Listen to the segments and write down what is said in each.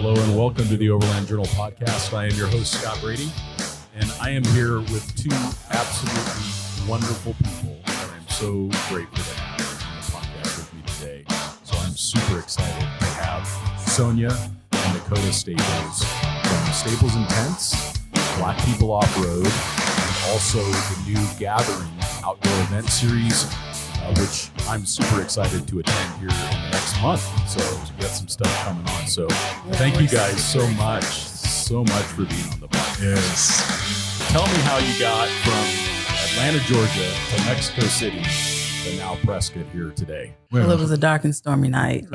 Hello and welcome to the Overland Journal podcast. I am your host, Scott Brady, and I am here with two absolutely wonderful people that I'm so grateful to have on the podcast with me today. So I'm super excited to have Sonia and Dakota Staples from Staples InTents, Black People Off-Road, and also the new Gathering outdoor event series, which I'm super excited to attend here in the next month. So we got some stuff coming on. So thank you guys so much for being on the podcast. Yes. Tell me how you got from Atlanta, Georgia to Mexico City to now Prescott here today. Well, it was a dark and stormy night.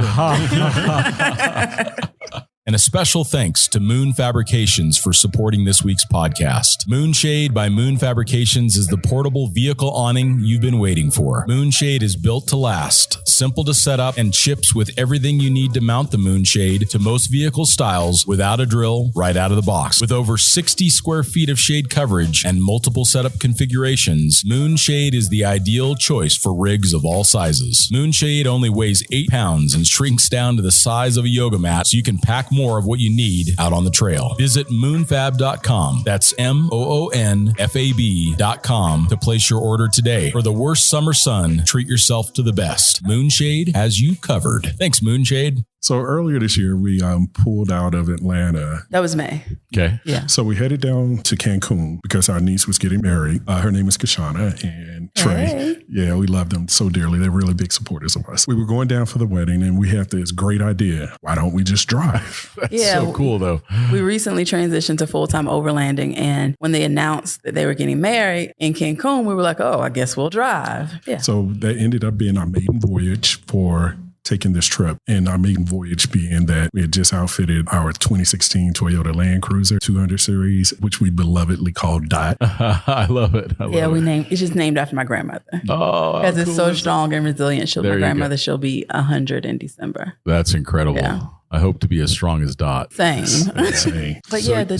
And a special thanks to Moon Fabrications for supporting this week's podcast. Moonshade by Moon Fabrications is the portable vehicle awning you've been waiting for. Moonshade is built to last, simple to set up, and ships with everything you need to mount the Moonshade to most vehicle styles without a drill, right out of the box. With over 60 square feet of shade coverage and multiple setup configurations, Moonshade is the ideal choice for rigs of all sizes. Moonshade only weighs 8 pounds and shrinks down to the size of a yoga mat, so you can pack more of what you need out on the trail. Visit moonfab.com. That's MOONFAB.com to place your order today. For the worst summer sun, treat yourself to the best. Moonshade has you covered. Thanks, Moonshade. So earlier this year, we pulled out of Atlanta. That was May. Okay. Yeah. So we headed down to Cancun because our niece was getting married. Her name is Kashana and Trey. Hey. Yeah, we love them so dearly. They're really big supporters of us. We were going down for the wedding and we had this great idea. Why don't we just drive? That's so cool, though. We recently transitioned to full-time overlanding, and when they announced that they were getting married in Cancun, we were like, oh, I guess we'll drive. Yeah. So that ended up being our maiden voyage for taking this trip, and our maiden voyage being that we had just outfitted our 2016 Toyota Land Cruiser 200 series, which we belovedly called Dot. I love it. It's just named after my grandmother. Oh, because it's cool. so strong and resilient. My grandmother, she'll be 100 in December. That's incredible. Yeah. I hope to be as strong as Dot. Same. But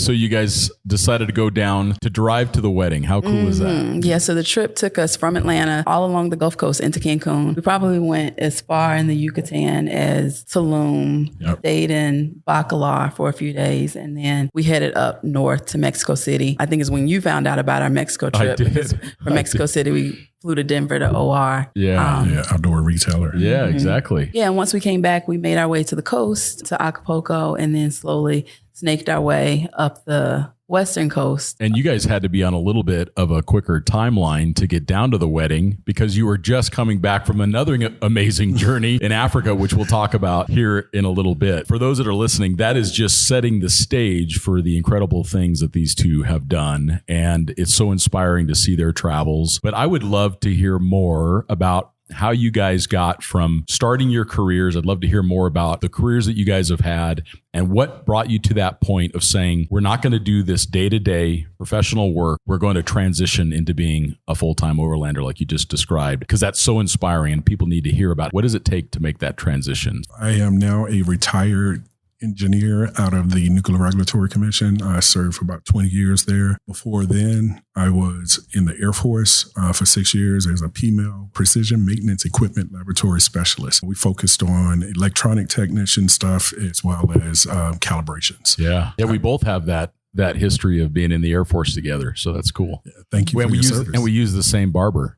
So you guys decided to go down to drive to the wedding. How cool is that? Yeah, so the trip took us from Atlanta all along the Gulf Coast into Cancun. We probably went as far in the Yucatan as Tulum, stayed in Bacalar for a few days, and then we headed up north to Mexico City. I think is when you found out about our Mexico trip. Because from Mexico City, we flew to Denver to OR. Outdoor retailer. Yeah, exactly. Yeah, and once we came back, we made our way to the coast, to Acapulco, and then slowly snaked our way up the western coast. And you guys had to be on a little bit of a quicker timeline to get down to the wedding because you were just coming back from another amazing journey in Africa, which we'll talk about here in a little bit. For those that are listening, that is just setting the stage for the incredible things that these two have done. And it's so inspiring to see their travels. But I would love to hear more about how you guys got from starting your careers. I'd love to hear more about the careers that you guys have had and what brought you to that point of saying, we're not going to do this day-to-day professional work. We're going to transition into being a full-time overlander like you just described, because that's so inspiring and people need to hear about. What does it take to make that transition? I am now a retired engineer out of the Nuclear Regulatory Commission. I served for about 20 years there. Before then, I was in the Air Force for 6 years as a PMEL, Precision Maintenance Equipment Laboratory Specialist. We focused on electronic technician stuff as well as calibrations. Yeah, we both have that history of being in the Air Force together. So that's cool. Yeah, thank you for your service. And we use the same barber.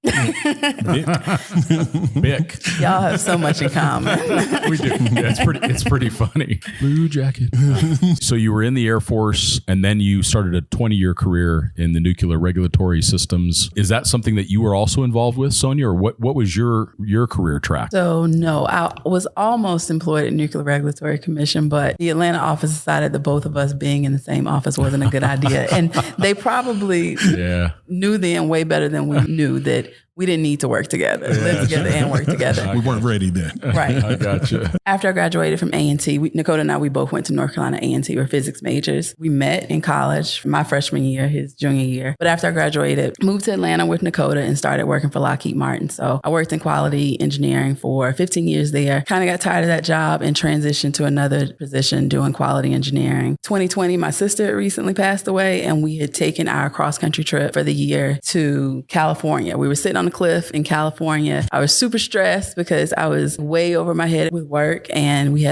Mick. Y'all have so much in common. We do. Yeah, it's pretty funny. Blue jacket. So you were in the Air Force and then you started a 20-year career in the nuclear regulatory systems. Is that something that you were also involved with, Sonia, or what was your career track? So no, I was almost employed at Nuclear Regulatory Commission, but the Atlanta office decided that both of us being in the same office wasn't a good idea. And they probably knew then way better than we knew that we didn't need to work together, live together and work together. We weren't ready then. Right. I gotcha. After I graduated from A&T, Dakota and I, we both went to North Carolina A&T. We're physics majors. We met in college, my freshman year, his junior year. But after I graduated, moved to Atlanta with Dakota and started working for Lockheed Martin. So I worked in quality engineering for 15 years there. Kind of got tired of that job and transitioned to another position doing quality engineering. 2020, my sister recently passed away and we had taken our cross-country trip for the year to California. We were sitting on a cliff in California. I was super stressed because I was way over my head with work, and we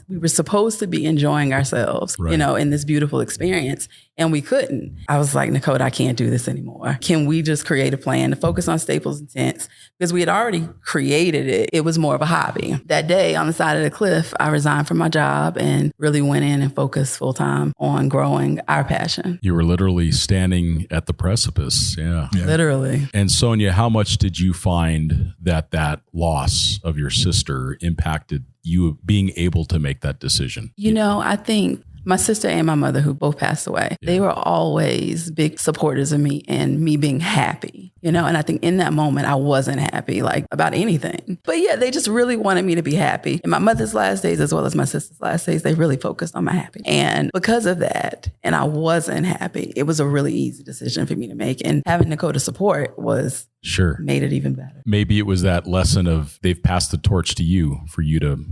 were supposed to be enjoying ourselves, Right. you know, in this beautiful experience. And we couldn't. I was like, Nakota, I can't do this anymore. Can we just create a plan to focus on Staples InTents? Because we had already created it. It was more of a hobby. That day on the side of the cliff, I resigned from my job and really went in and focused full time on growing our passion. You were literally standing at the precipice. Yeah. Literally. And Sonia, how much did you find that loss of your sister impacted you being able to make that decision? You know, I think my sister and my mother, who both passed away, they were always big supporters of me and me being happy, you know? And I think in that moment, I wasn't happy, like, about anything. But yeah, they just really wanted me to be happy. In my mother's last days, as well as my sister's last days, they really focused on my happiness. And because of that, and I wasn't happy, it was a really easy decision for me to make. And having Nakota support made it even better. Maybe it was that lesson of they've passed the torch to you for you to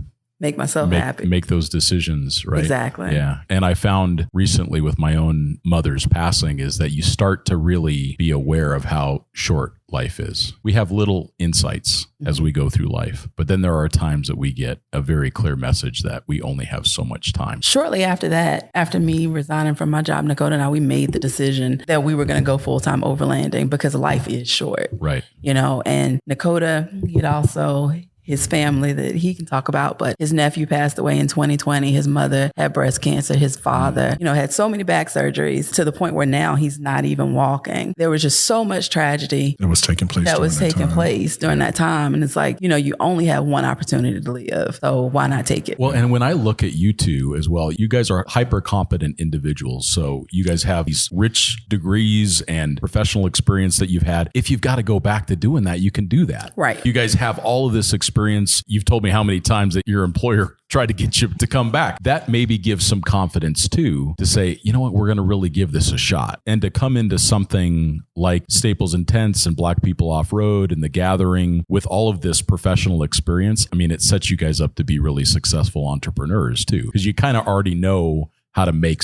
make myself happy. Make those decisions, right? Exactly. Yeah. And I found recently with my own mother's passing is that you start to really be aware of how short life is. We have little insights as we go through life, but then there are times that we get a very clear message that we only have so much time. Shortly after that, after me resigning from my job, Nakota and I, we made the decision that we were going to go full-time overlanding because life is short. Right. You know, and Nakota, he'd also... his family that he can talk about, but his nephew passed away in 2020. His mother had breast cancer. His father, you know, had so many back surgeries to the point where now he's not even walking. There was just so much tragedy that was taking place during that time. And it's like, you know, you only have one opportunity to live. So why not take it? Well, and when I look at you two as well, you guys are hyper competent individuals. So you guys have these rich degrees and professional experience that you've had. If you've got to go back to doing that, you can do that. Right. You guys have all of this experience. You've told me how many times that your employer tried to get you to come back. That maybe gives some confidence too, to say, you know what, we're going to really give this a shot. And to come into something like Staples InTents and Black People Off-Road and The Gathering with all of this professional experience, I mean, it sets you guys up to be really successful entrepreneurs too, because you kind of already know how to make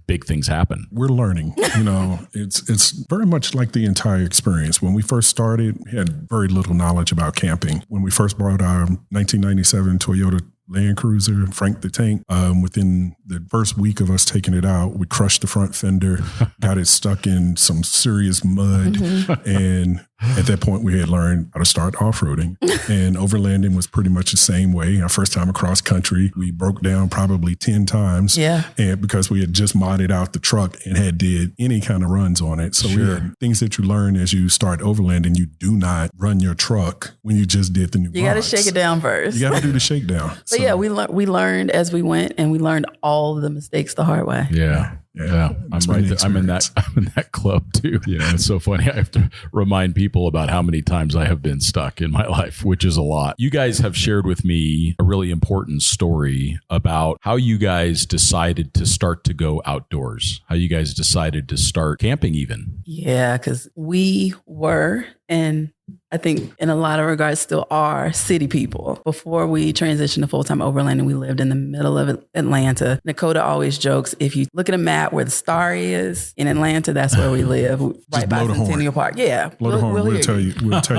big things happen. We're learning, you know, it's very much like the entire experience. When we first started, we had very little knowledge about camping. When we first brought our 1997 Toyota Land Cruiser, Frank the Tank, within the first week of us taking it out, we crushed the front fender, got it stuck in some serious mud. And at that point, we had learned how to start off-roading. And overlanding was pretty much the same way. Our first time across country, we broke down probably 10 times. Yeah. And because we had just modded out the truck and had did any kind of runs on it. So we had things that you learn as you start overlanding. You do not run your truck when you just did the new You got to shake it down first. You got to do the shakedown. But yeah, we learned as we went, and we learned all of the mistakes the hard way. Yeah. I'm right there. I'm in that club too. Yeah, it's so funny. I have to remind people about how many times I have been stuck in my life, which is a lot. You guys have shared with me a really important story about how you guys decided to start to go outdoors, how you guys decided to start camping even. Yeah, because we were, and I think in a lot of regards still are, city people. Before we transitioned to full-time overlanding, we lived in the middle of Atlanta. Nakota always jokes, if you look at a map where the star is in Atlanta, that's where we live, right by Centennial Park. Yeah. Blow the horn. We'll tell you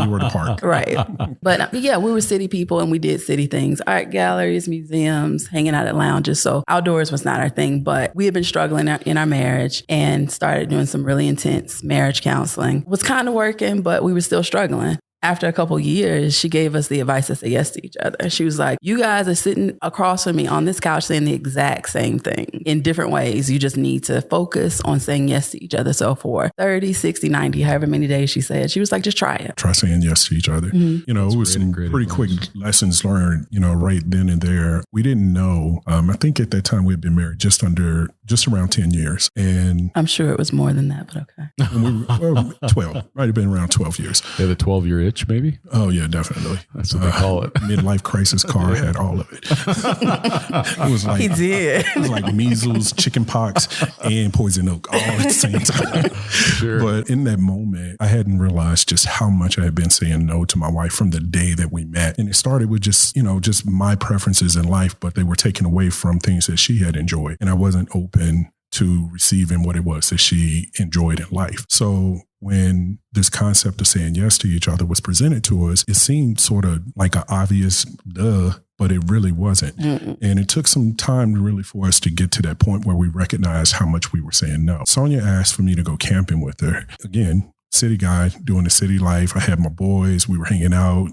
where to park. Right. But yeah, we were city people and we did city things, art galleries, museums, hanging out at lounges. So outdoors was not our thing, but we had been struggling in our marriage and started doing some really intense marriage counseling. It was kind of working, but we were still struggling. After a couple years, she gave us the advice to say yes to each other. She was like, you guys are sitting across from me on this couch saying the exact same thing in different ways. You just need to focus on saying yes to each other. So for 30, 60, 90, however many days she said, she was like, just try it. Try saying yes to each other. Mm-hmm. You know, it was some pretty quick lessons learned, you know, right then and there. We didn't know. I think at that time we had been married just around 10 years. And I'm sure it was more than that, but okay. We were 12, might have been around 12 years. Yeah, the 12-year itch, maybe? Oh, yeah, definitely. That's what they call it. Midlife crisis car had all of it. It was like, he did. It was like measles, chicken pox, and poison oak all at the same time. Sure. But in that moment, I hadn't realized just how much I had been saying no to my wife from the day that we met. And it started with just my preferences in life, but they were taken away from things that she had enjoyed. And I wasn't open to receiving what it was that she enjoyed in life. So when this concept of saying yes to each other was presented to us, it seemed sort of like an obvious duh, but it really wasn't. And it took some time really for us to get to that point where we recognized how much we were saying no. Sonia asked for me to go camping with her. Again, city guy, doing the city life. I had my boys. We were hanging out,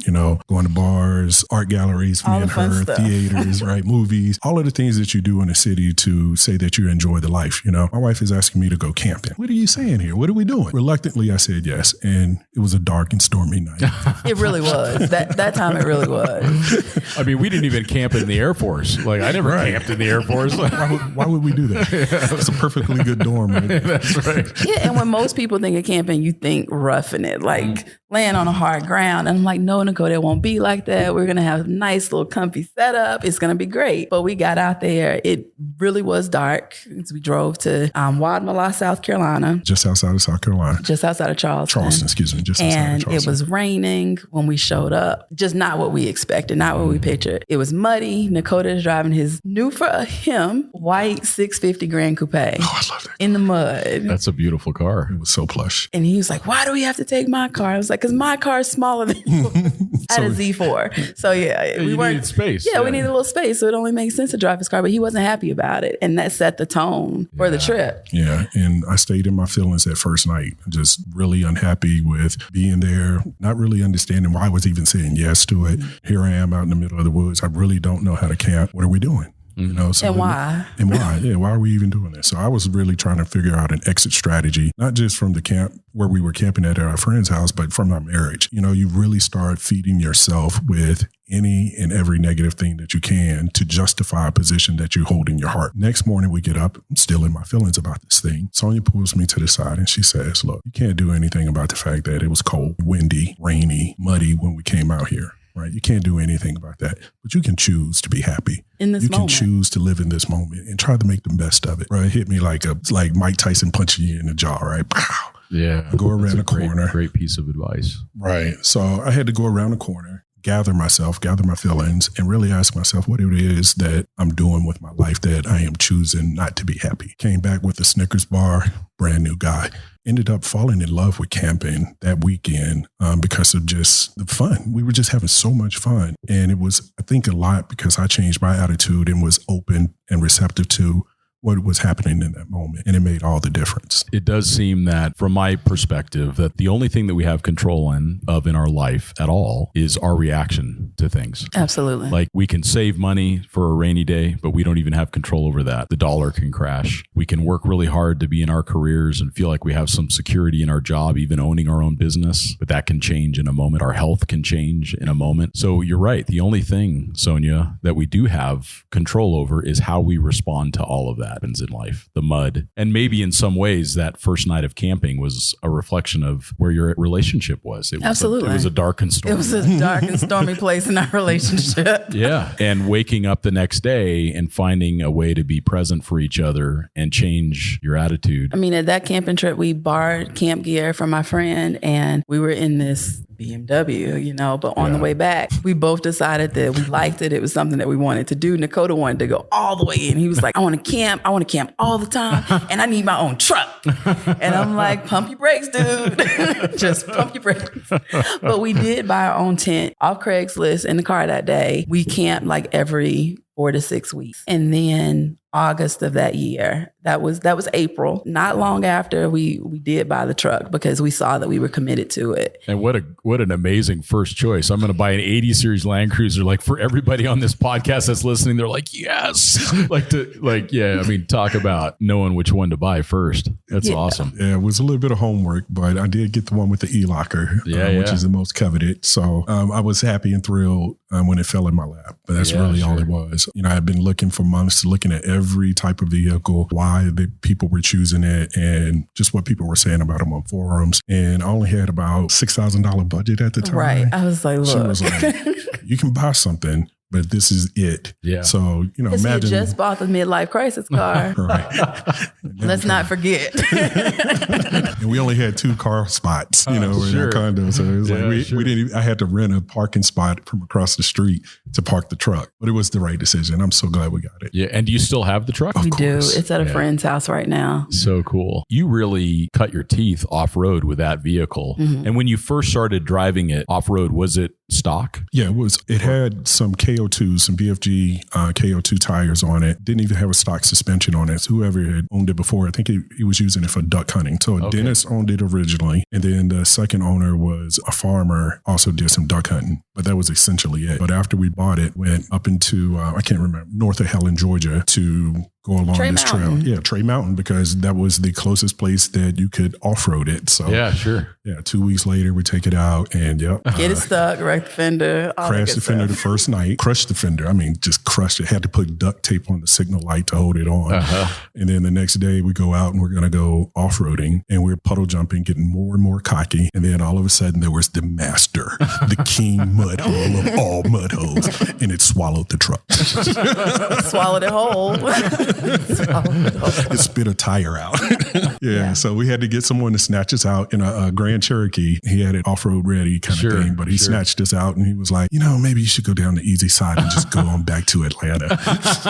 going to bars, art galleries, me and her, theaters, right, movies, all of the things that you do in the city to say that you enjoy the life. My wife is asking me to go camping. What are you saying here? What are we doing? Reluctantly, I said yes. And it was a dark and stormy night. It really was. That time it really was. I mean, we didn't even camp in the Air Force. Like, I never camped in the Air Force. Why would we do that? It's a perfectly good dorm. Right? That's right. Yeah, and when most people think of camping, you think roughing it, like laying on a hard ground. And I'm like, no, Nicole, it won't be like that. We're going to have a nice little comfy setup. It's going to be great. But we got out there. It really was dark. We drove to Wadmalaw, South Carolina. Just outside of South Carolina. Just outside of Charleston. Just outside of Charleston. And it was raining when we showed up. Just not what we expected, not what we pictured. It was muddy. Nakota is driving his new for him white 650 Grand Coupe. Oh, I love that. In the mud. That's a beautiful car. It was so plush. And he was like, why do we have to take my car? I was like, because my car is smaller than yours. I had a Z4. So yeah, we needed space. Yeah, we needed a little space. So it only makes sense to drive his car, but he wasn't happy about it. And that set the tone for the trip. Yeah. And I stayed in my feelings that first night, just really unhappy with being there, not really understanding why I was even saying yes to it. Here I am out in the middle of the woods. I really don't know how to camp. What are we doing? So and why? Yeah, why are we even doing this? So I was really trying to figure out an exit strategy, not just from the camp where we were camping at our friend's house, but from our marriage. You really start feeding yourself with any and every negative thing that you can to justify a position that you hold in your heart. Next morning we get up, I'm still in my feelings about this thing. Sonia pulls me to the side and she says, look, you can't do anything about the fact that it was cold, windy, rainy, muddy when we came out here. Right. You can't do anything about that, but you can choose to be happy. In this moment. You can choose to live in this moment and try to make the best of it. Right. It hit me like Mike Tyson punching you in the jaw. Right. Pow. Yeah. Go around the corner. Great piece of advice. Right. So I had to go around the corner, gather my feelings, and really ask myself what it is that I'm doing with my life that I am choosing not to be happy. Came back with a Snickers bar, brand new guy. Ended up falling in love with camping that weekend because of just the fun. We were just having so much fun. And it was, I think, a lot because I changed my attitude and was open and receptive to what was happening in that moment. And it made all the difference. It does seem that from my perspective that the only thing that we have control of in our life at all is our reaction to things. Absolutely. Like we can save money for a rainy day, but we don't even have control over that. The dollar can crash. We can work really hard to be in our careers and feel like we have some security in our job, even owning our own business, but that can change in a moment. Our health can change in a moment. So you're right. The only thing, Sonia, that we do have control over is how we respond to all of that. Happens in life, the mud. And maybe in some ways that first night of camping was a reflection of where your relationship was. Absolutely. It was a dark and stormy. It was a dark and stormy place in our relationship. Yeah. And waking up the next day and finding a way to be present for each other and change your attitude. I mean, at that camping trip, we borrowed camp gear from my friend and we were in this BMW, but on the way back, we both decided that we liked it. It was something that we wanted to do. Nakota wanted to go all the way in. He was like, I want to camp all the time. And I need my own truck. And I'm like, pump your brakes, dude. Just pump your brakes. But we did buy our own tent off Craigslist in the car that day. We camped like every 4 to 6 weeks. And then August of that year, that was April. Not long after we did buy the truck because we saw that we were committed to it. And what an amazing first choice. I'm going to buy an 80 series Land Cruiser. Like for everybody on this podcast that's listening, they're like, yes. Talk about knowing which one to buy first. That's awesome. Yeah, it was a little bit of homework, but I did get the one with the e-locker, which is the most coveted. So I was happy and thrilled when it fell in my lap. But that's really all it was. I've been looking for months, looking at every type of vehicle, why the people were choosing it, and just what people were saying about them on forums. And I only had about $6,000 budget at the time. Right. I was like, look. She was like, you can buy something, but this is it. Yeah. So, Because imagine. he just bought the midlife crisis car. Right. Let's not forget. And we only had 2 car spots, in sure. our condo. So it was like, we didn't even, I had to rent a parking spot from across the street to park the truck. But it was the right decision. I'm so glad we got it. Yeah. And do you still have the truck? We do. course. It's at a friend's house right now. So cool. You really cut your teeth off-road with that vehicle. Mm-hmm. And when you first started driving it off-road, was it stock? Yeah, it had some KO2, some BFG KO2 tires on it. Didn't even have a stock suspension on it. So whoever had owned it before, I think he was using it for duck hunting. So Dennis owned it originally. And then the second owner was a farmer, also did some duck hunting. But that was essentially it. But after we bought it, went up into, I can't remember, north of Helen, Georgia to go along Trey this Mountain. trail. Yeah, Trey Mountain, because that was the closest place that you could off-road it. So Yeah, sure. yeah, 2 weeks later, we take it out and Get it stuck, wreck the fender. crashed the fender the first night, crushed the fender. I mean, just crushed it. Had to put duct tape on the signal light to hold it on. And then the next day we go out and we're going to go off-roading and we're puddle jumping, getting more and more cocky. And then all of a sudden there was the master, the king mud hole of all mud holes, and it swallowed the truck. Swallowed it whole. It spit a tire out. Yeah. So we had to get someone to snatch us out in a Grand Cherokee. He had it off-road ready kind of thing, but he snatched us out and he was like, maybe you should go down the easy side and just go on back to Atlanta.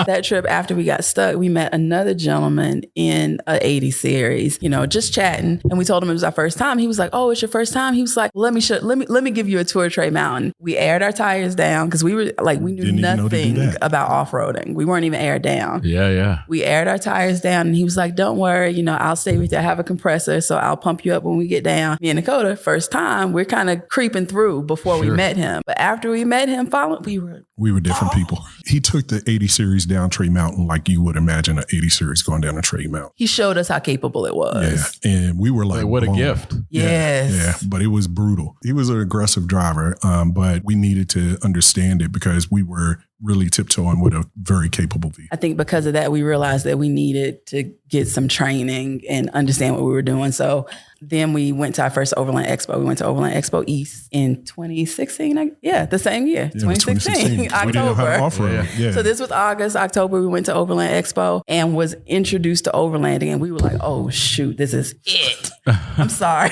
That trip after we got stuck, we met another gentleman in a 80 series, just chatting. And we told him it was our first time. He was like, "Oh, it's your first time?" He was like, let me give you a tour of Trey Mountain. We aired our tires down because we were like, we knew nothing about off-roading. We weren't even aired down. Yeah. We aired our tires down and he was like, "Don't worry, I'll stay with you. I have a compressor, so I'll pump you up when we get down." Me and Dakota, first time, we're kind of creeping through before we met him. But after we met him, we were different people. He took the 80 series down Trey Mountain like you would imagine an 80 series going down a Trey Mountain. He showed us how capable it was. Yeah. And we were like, what a gift. Yes. Yeah. But it was brutal. He was an aggressive driver, but we needed to understand it because we were really tiptoeing with a very capable vehicle. I think because of that, we realized that we needed to get some training and understand what we were doing. So then we went to our first Overland Expo. We went to Overland Expo East in 2016. The same year, 2016, October. We didn't have off-road. Yeah. So this was August, October. We went to Overland Expo and was introduced to overlanding. And we were like, "Oh, shoot, this is it." I'm sorry.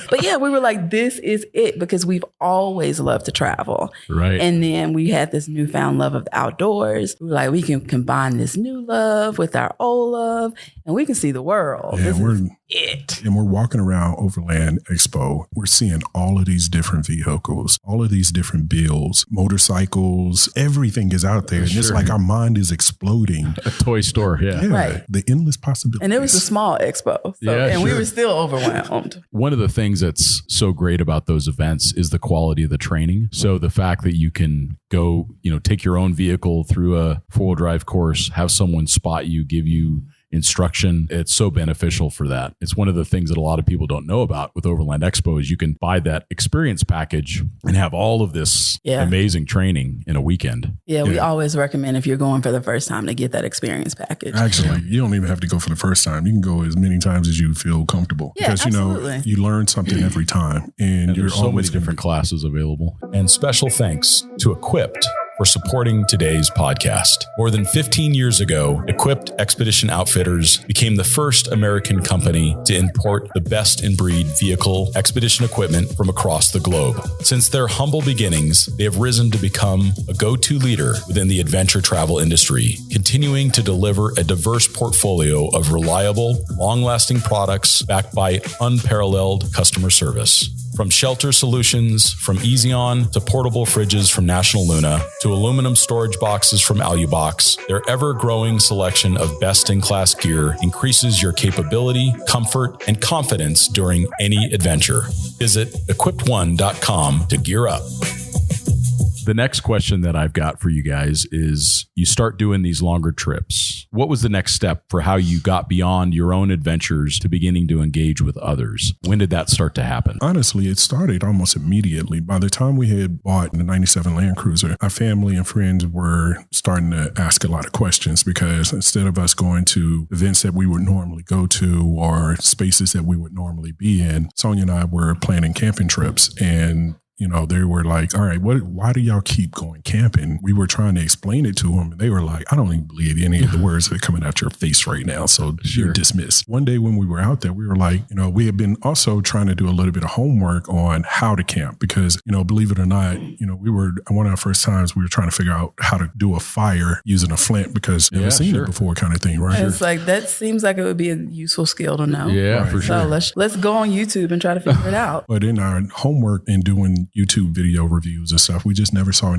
But yeah, we were like, this is it because we've always loved to travel. Right. And then we had this newfound love of the outdoors. We were like, we can combine this new love with our old love and we can see the world. Yeah, this is it. And we're walking around Overland Expo. We're seeing all of these different vehicles, all of these different builds, motorcycles, everything is out there. And it's like our mind is exploding. A toy store. Yeah. Right. The endless possibilities. And it was a small expo. We were still overwhelmed. One of the things that's so great about those events is the quality of the training. So the fact that you can go, take your own vehicle through a 4-wheel drive course, have someone spot you, give you instruction. It's so beneficial for that. It's one of the things that a lot of people don't know about with Overland Expo is you can buy that experience package and have all of this amazing training in a weekend. Yeah, we always recommend if you're going for the first time to get that experience package. Actually, you don't even have to go for the first time. You can go as many times as you feel comfortable. Yeah, because, absolutely. You learn something every time. And you're there's so many always different classes available. And special thanks to Equipped for supporting today's podcast. More than 15 years ago, Equipped Expedition Outfitters became the first American company to import the best-in-breed vehicle expedition equipment from across the globe. Since their humble beginnings, they have risen to become a go-to leader within the adventure travel industry, continuing to deliver a diverse portfolio of reliable, long-lasting products backed by unparalleled customer service. From shelter solutions from Easyon to portable fridges from National Luna to aluminum storage boxes from Alubox, their ever-growing selection of best-in-class gear increases your capability, comfort, and confidence during any adventure. Visit equipped1.com to gear up. The next question that I've got for you guys is you start doing these longer trips. What was the next step for how you got beyond your own adventures to beginning to engage with others? When did that start to happen? Honestly, it started almost immediately. By the time we had bought the 97 Land Cruiser, our family and friends were starting to ask a lot of questions because instead of us going to events that we would normally go to or spaces that we would normally be in, Sonia and I were planning camping trips and they were like, all right, why do y'all keep going camping? We were trying to explain it to them, and they were like, I don't even believe any of the words that are coming out your face right now. So you're dismissed. One day when we were out there, we were like, we had been also trying to do a little bit of homework on how to camp because, believe it or not, one of our first times we were trying to figure out how to do a fire using a flint because never seen it before kind of thing, right? It's like, that seems like it would be a useful skill to know. Yeah, for sure. So let's go on YouTube and try to figure it out. But in our homework and doing YouTube video reviews and stuff, we just never saw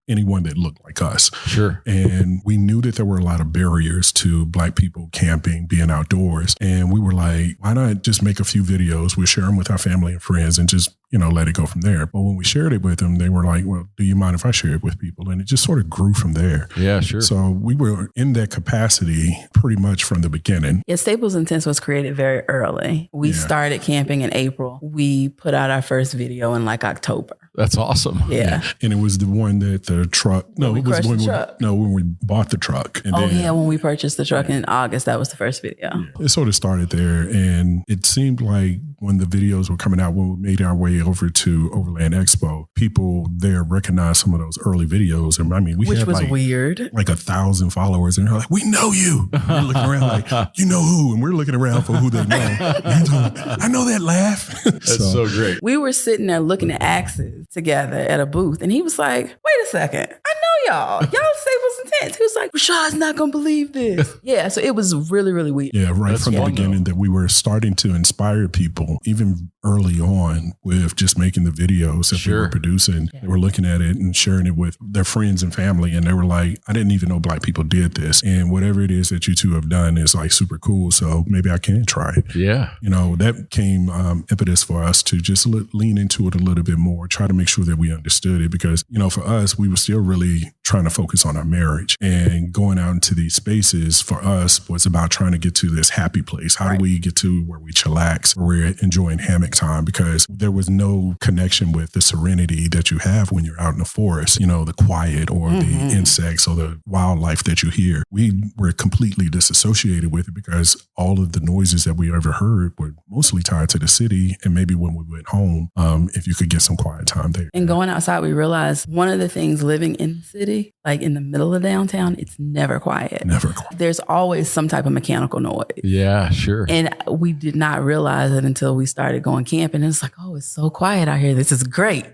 anyone that looked like us. Sure. And we knew that there were a lot of barriers to Black people camping, being outdoors. And we were like, why not just make a few videos? We'll share them with our family and friends and just, let it go from there. But when we shared it with them, they were like, well, do you mind if I share it with people? And it just sort of grew from there. Yeah, sure. So we were in that capacity pretty much from the beginning. Yeah, Staples InTents was created very early. We started camping in April. We put out our first video in like October. That's awesome. Yeah. And it was the one that the truck, when we bought the truck. And when we purchased the truck in August, that was the first video. Yeah. It sort of started there. And it seemed like when the videos were coming out, when we made our way over to Overland Expo, people there recognized some of those early videos. And I mean, which was weird. Like 1,000 followers. And they're like, we know you. And we're looking around like, you know who? And we're looking around for who they know. I know that laugh. That's so great. We were sitting there looking at axes together at a booth. And he was like, wait a second. I know y'all. Y'all Staples InTents. He was like, Rashad's not going to believe this. Yeah. So it was really, really weird. Yeah. Right from the beginning that we were starting to inspire people, even early on with just making the videos that we were producing. They were looking at it and sharing it with their friends and family. And they were like, I didn't even know Black people did this. And whatever it is that you two have done is like super cool. So maybe I can try it. Yeah. That came impetus for us to just lean into it a little bit more, try to make sure that we understood it because, for us, we were still really trying to focus on our marriage and going out into these spaces for us was about trying to get to this happy place. How do we get to where we chillax, where we're enjoying hammock time? Because there was no connection with the serenity that you have when you're out in the forest, the quiet or the insects or the wildlife that you hear. We were completely disassociated with it because all of the noises that we ever heard were mostly tied to the city. And maybe when we went home, if you could get some quiet time there. And going outside, we realized one of the things living in the city, like in the middle of downtown, it's never quiet. Never quiet. There's always some type of mechanical noise. Yeah, sure. And we did not realize it until we started going camping. It's like, oh, it's so quiet out here. This is great.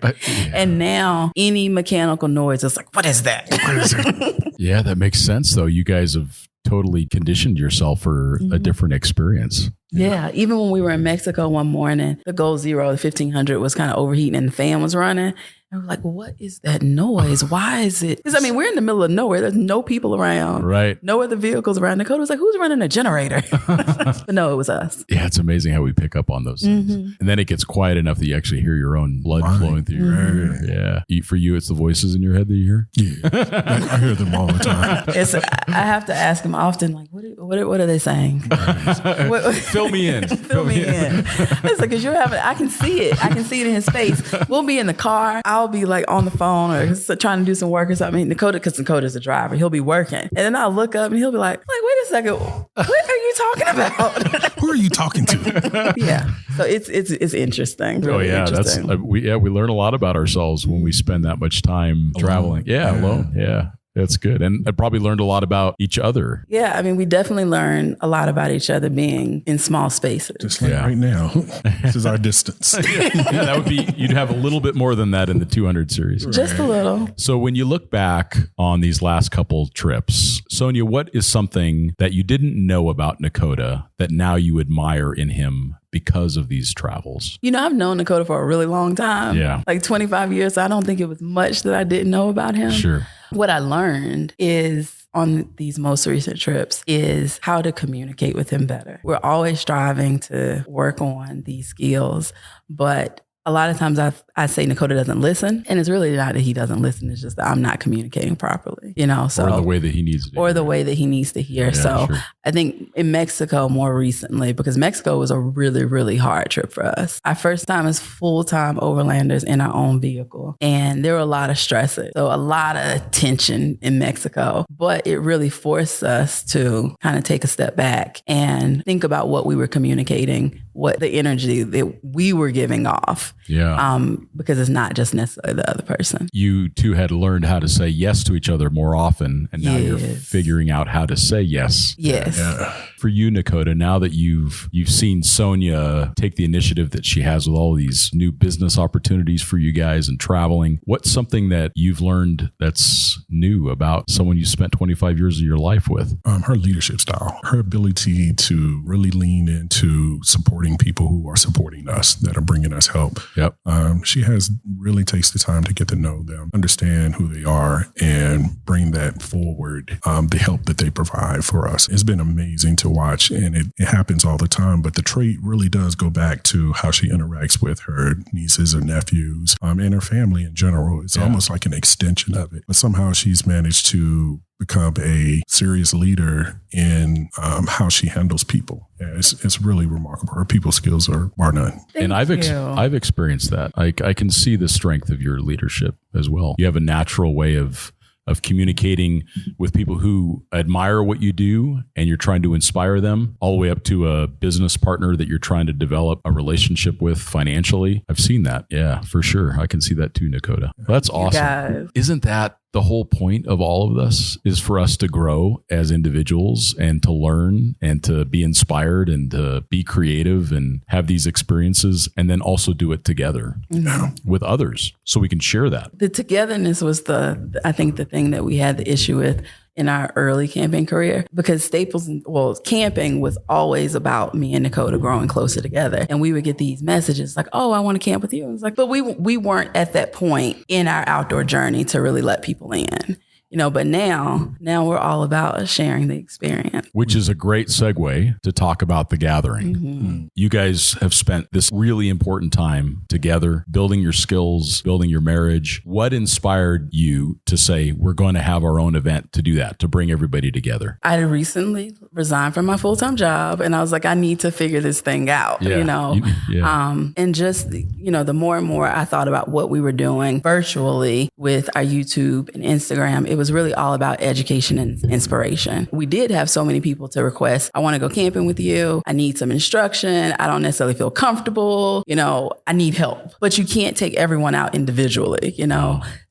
And now any mechanical noise is like, what is that? Yeah, that makes sense, though. You guys have totally conditioned yourself for a different experience. Yeah. Even when we were in Mexico one morning, the Gold Zero, the 1500 was kind of overheating and the fan was running. And we're like, what is that noise? Why is it? Because we're in the middle of nowhere. There's no people around. Right. No other vehicles around. Dakota was like, who's running a generator? But no, it was us. Yeah, it's amazing how we pick up on those things. And then it gets quiet enough that you actually hear your own blood flowing through your hair. Yeah. For you, it's the voices in your head that you hear? Yeah. I hear them all the time. I have to ask them often, like, what are they saying? Fill me in. Fill me in. It's like, because I can see it. I can see it in his face. We'll be in the car. I'll be like on the phone or trying to do some work or something. Because Dakota's a driver. He'll be working. And then I'll look up and he'll be like, wait a second. What are you talking about? Who are you talking to? Yeah. So it's interesting. Really interesting. We learn a lot about ourselves when we spend that much time traveling. Yeah, alone. Yeah. That's good. And I probably learned a lot about each other. Yeah. We definitely learn a lot about each other being in small spaces. Just like right now. This is our distance. Yeah, that would be, you'd have a little bit more than that in the 200 series. Just a little. So when you look back on these last couple trips, Sonia, what is something that you didn't know about Nakota that now you admire in him because of these travels? I've known Nakota for a really long time. Yeah. Like 25 years. So I don't think it was much that I didn't know about him. Sure. What I learned is on these most recent trips is how to communicate with him better. We're always striving to work on these skills, but a lot of times I say Nakota doesn't listen, and it's really not that he doesn't listen. It's just that I'm not communicating properly, So, or the way that he needs to. Or the way that he needs to hear. Yeah, sure. I think in Mexico more recently, because Mexico was a really, really hard trip for us. Our first time as full-time overlanders in our own vehicle. And there were a lot of stresses. So a lot of tension in Mexico. But it really forced us to kind of take a step back and think about what we were communicating, what the energy that we were giving off. because it's not just necessarily the other person. You two had learned how to say yes to each other more often, and now you're figuring out how to say yes. Yes. For you, Nakota, now that you've seen Sonia take the initiative that she has with all these new business opportunities for you guys and traveling, what's something that you've learned that's new about someone you spent 25 years of your life with? Her leadership style, her ability to really lean into supporting people who are supporting us, that are bringing us help. Yep. She really takes the time to get to know them, understand who they are, and bring that forward, the help that they provide for us. It's been amazing to watch, and it happens all the time, but the trait really does go back to how she interacts with her nieces and nephews, and her family in general. It's almost like an extension of it, but somehow she's managed to become a serious leader in how she handles people. Yeah, it's really remarkable. Her people skills are bar none. And I've experienced that. I can see the strength of your leadership as well. You have a natural way of communicating with people who admire what you do, and you're trying to inspire them, all the way up to a business partner that you're trying to develop a relationship with financially. I've seen that. Yeah, for sure. I can see that too, Nakota. That's awesome. Isn't that the whole point of all of this, is for us to grow as individuals and to learn and to be inspired and to be creative and have these experiences, and then also do it together with others so we can share that. The togetherness was I think the thing that we had the issue with in our early camping career, because camping was always about me and Nakota growing closer together. And we would get these messages like, oh, I want to camp with you. And it's like, but we weren't at that point in our outdoor journey to really let people in. But now we're all about sharing the experience. Which is a great segue to talk about the gathering. Mm-hmm. You guys have spent this really important time together, building your skills, building your marriage. What inspired you to say, we're going to have our own event to do that, to bring everybody together? I recently resigned from my full-time job, and I was like, I need to figure this thing out, and just, the more and more I thought about what we were doing virtually with our YouTube and Instagram, it was really all about education and inspiration. We did have so many people to request, I want to go camping with you. I need some instruction. I don't necessarily feel comfortable. I need help. But you can't take everyone out individually,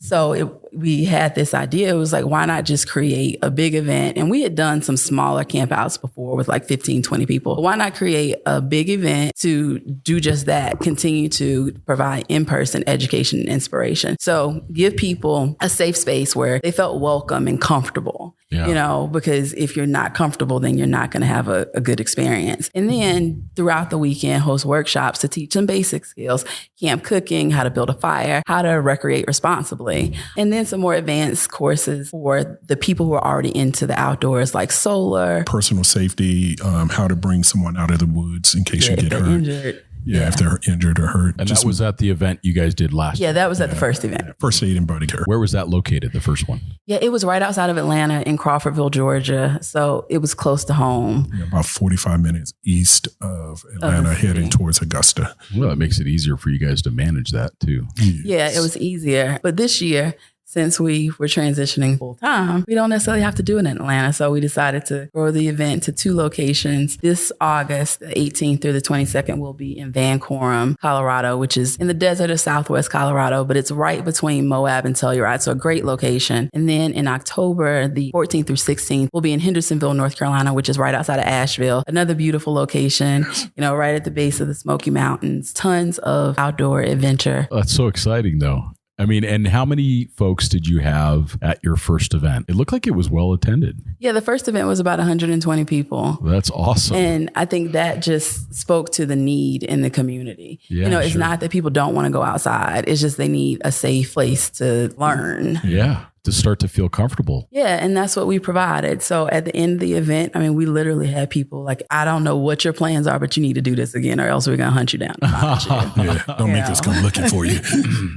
So we had this idea. It was like, why not just create a big event? And we had done some smaller campouts before with like 15, 20 people. Why not create a big event to do just that, continue to provide in-person education and inspiration? So give people a safe space where they felt welcome and comfortable, because if you're not comfortable, then you're not going to have a good experience. And then throughout the weekend, host workshops to teach them basic skills, camp cooking, how to build a fire, how to recreate responsibly. And then some more advanced courses for the people who are already into the outdoors, like solar, personal safety, how to bring someone out of the woods in case you get hurt. Injured. Yeah, if they're injured or hurt. And that was at the event you guys did last year. Yeah, that was at the first event. First aid and body care. Where was that located, the first one? Yeah, it was right outside of Atlanta in Crawfordville, Georgia. So it was close to home. Yeah, about 45 minutes east of Atlanta, heading towards Augusta. Well, it makes it easier for you guys to manage that too. Yes. Yeah, it was easier. But this year, since we were transitioning full time, we don't necessarily have to do it in Atlanta. So we decided to grow the event to 2 locations. This August, the 18th through the 22nd, will be in Van Coram, Colorado, which is in the desert of Southwest Colorado, but it's right between Moab and Telluride. So a great location. And then in October, the 14th through 16th, we'll be in Hendersonville, North Carolina, which is right outside of Asheville. Another beautiful location, right at the base of the Smoky Mountains. Tons of outdoor adventure. That's so exciting, though. I mean, and how many folks did you have at your first event? It looked like it was well attended. Yeah, the first event was about 120 people. That's awesome. And I think that just spoke to the need in the community. Yeah, it's not that people don't want to go outside. It's just they need a safe place to learn. Yeah. To start to feel comfortable. Yeah, and that's what we provided. So at the end of the event, we literally had people like, I don't know what your plans are, but you need to do this again or else we're going to hunt you down. Don't make us come looking for you.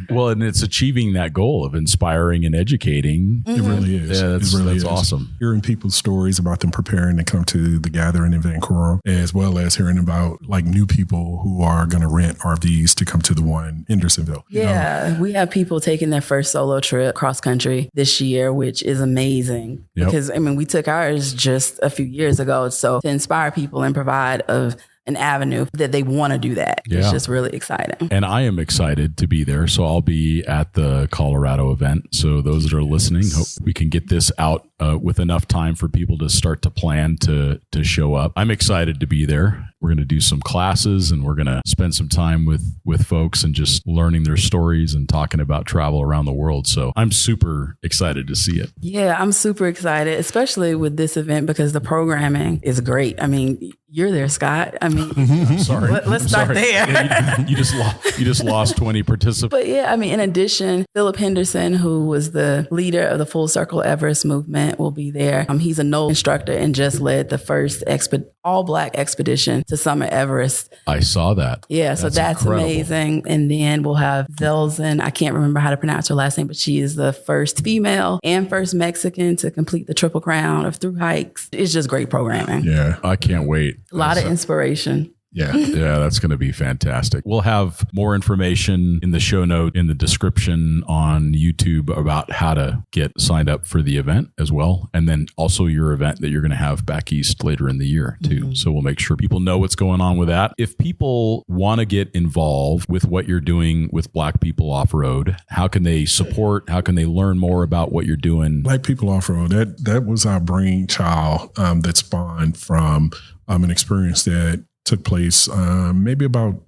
Well, and it's achieving that goal of inspiring and educating. It really is. Yeah, that's awesome. Hearing people's stories about them preparing to come to the gathering in Van Coram, as well as hearing about like new people who are going to rent RVs to come to the one in Hendersonville. Yeah, we have people taking their first solo trip cross country this year, which is amazing. Because we took ours just a few years ago. So to inspire people and provide an an avenue that they want to do that. Yeah. It's just really exciting. And I am excited to be there. So I'll be at the Colorado event. So those that are listening, hope we can get this out with enough time for people to start to plan to show up. I'm excited to be there. We're going to do some classes and we're going to spend some time with folks and just learning their stories and talking about travel around the world. So I'm super excited to see it. Yeah, I'm super excited, especially with this event because the programming is great. I mean, you're there, Scott. I mean, I'm sorry. Let's start there. Yeah, you just lost 20 participants. But yeah, I mean, in addition, Philip Henderson, who was the leader of the Full Circle Everest movement, will be there. He's a NOLA instructor and just led the first all-Black expedition to summit Everest. I saw that. Yeah, so that's incredible. Amazing. And then we'll have Zelzin. I can't remember how to pronounce her last name, but she is the first female and first Mexican to complete the Triple Crown of through hikes. It's just great programming. Yeah. I can't wait. A lot of inspiration. Yeah. Yeah, that's going to be fantastic. We'll have more information in the show note, in the description on YouTube about how to get signed up for the event as well. And then also your event that you're going to have back east later in the year too. Mm-hmm. So we'll make sure people know what's going on with that. If people want to get involved with what you're doing with Black People Off-Road, how can they support? How can they learn more about what you're doing? Black People Off-Road, that was our brainchild that spawned from an experience that took place maybe about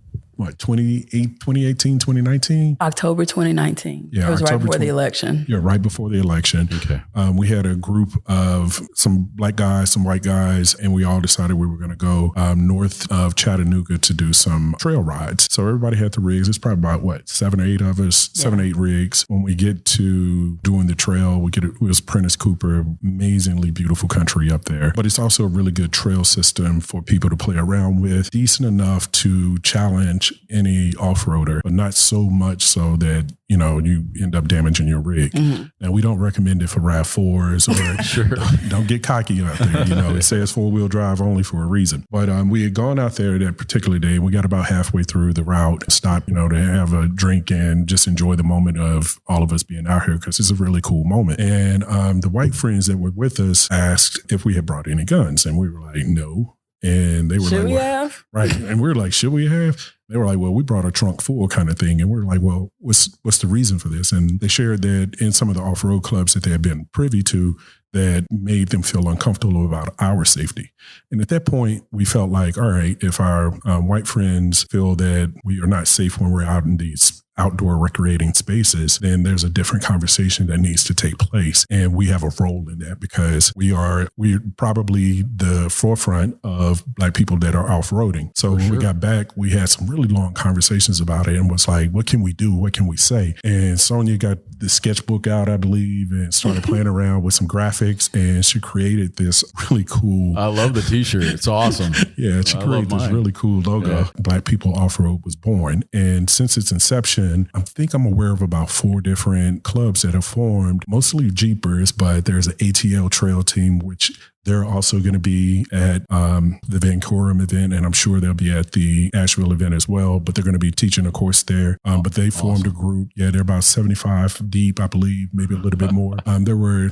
2018, 2019? October 2019. Yeah, it was right before the election. Yeah, right before the election. Okay. We had a group of some Black guys, some white guys, and we all decided we were going to go north of Chattanooga to do some trail rides. So everybody had the rigs. It's probably about, 7 or 8 of us, 7 or 8 rigs. When we get to doing the trail, it was Prentice Cooper, amazingly beautiful country up there. But it's also a really good trail system for people to play around with, decent enough to challenge any off-roader, but not so much so that, you end up damaging your rig. Mm-hmm. Now, we don't recommend it for RAV4s or Sure. don't get cocky out there. It says 4-wheel drive only for a reason. But we had gone out there that particular day and we got about halfway through the route, stopped, to have a drink and just enjoy the moment of all of us being out here because it's a really cool moment. And the white friends that were with us asked if we had brought any guns. And we were like, no. And they were should like, we have? Right. And we were like, should we have? They were like, well, we brought a trunk full kind of thing. And we were like, well, what's the reason for this? And they shared that in some of the off-road clubs that they had been privy to that made them feel uncomfortable about our safety. And at that point, we felt like, all right, if our white friends feel that we are not safe when we're out in these outdoor recreating spaces, then there's a different conversation that needs to take place. And we have a role in that because we're probably the forefront of Black people that are off-roading. So when we got back, we had some really long conversations about it and was like, what can we do? What can we say? And Sonia got the sketchbook out, I believe, and started playing around with some graphics. And she created this really cool. I love the t-shirt. It's awesome. Yeah, she created this really cool logo. Yeah. Black People Off-Road was born. And since its inception, I think I'm aware of about 4 different clubs that have formed, mostly Jeepers, but there's an ATL trail team, which they're also going to be at the Van Corum event, and I'm sure they'll be at the Asheville event as well, but they're going to be teaching a course there. But they formed a group. Yeah, they're about 75 deep, I believe, maybe a little bit more. There were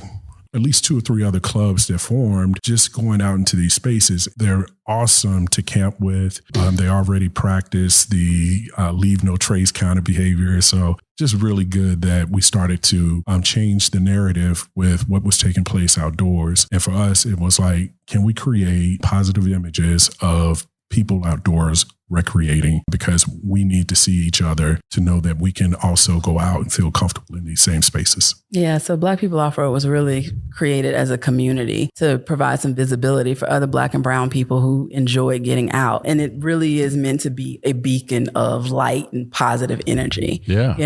at least 2 or 3 other clubs that formed just going out into these spaces. They're awesome to camp with. They already practice the leave no trace kind of behavior. So just really good that we started to change the narrative with what was taking place outdoors. And for us, it was like, can we create positive images of people outdoors recreating, because we need to see each other to know that we can also go out and feel comfortable in these same spaces. Yeah, so Black People Off-Road was really created as a community to provide some visibility for other Black and brown people who enjoy getting out. And it really is meant to be a beacon of light and positive energy. Yeah.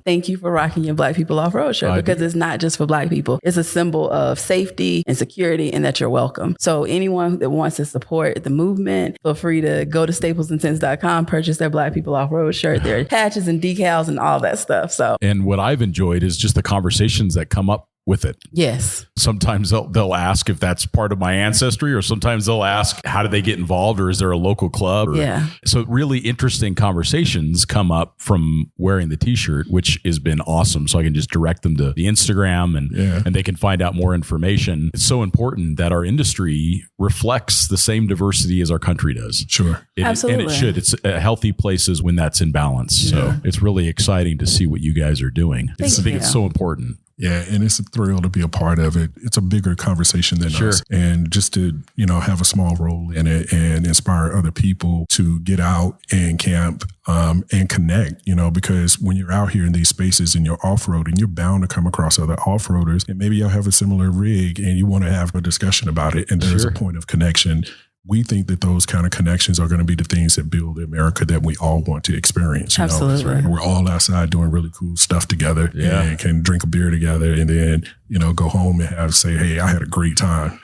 Thank you for rocking your Black People Off-Road shirt, because it's not just for Black people. It's a symbol of safety and security and that you're welcome. So anyone that wants to support the movement, feel free to go to staplesandtents.com, purchase their Black People Off-Road shirt, their patches and decals and all that stuff. So, and what I've enjoyed is just the conversations that come up with it. Yes. Sometimes they'll ask if that's part of my ancestry, or sometimes they'll ask, how do they get involved, or is there a local club? Yeah. So really interesting conversations come up from wearing the t-shirt, which has been awesome. So I can just direct them to the Instagram and they can find out more information. It's so important that our industry reflects the same diversity as our country does. Sure. Absolutely. And it should. It's a healthy places when that's in balance. So it's really exciting to see what you guys are doing. I think it's so important. Yeah, and it's a thrill to be a part of it. It's a bigger conversation than us. And just to, have a small role in it and inspire other people to get out and camp and connect, because when you're out here in these spaces and you're off-roading, you're bound to come across other off-roaders, and maybe you'll have a similar rig and you want to have a discussion about it. And there's a point of connection. We think that those kind of connections are going to be the things that build the America that we all want to experience. Absolutely. And we're all outside doing really cool stuff together and can drink a beer together and then, go home and say, hey, I had a great time.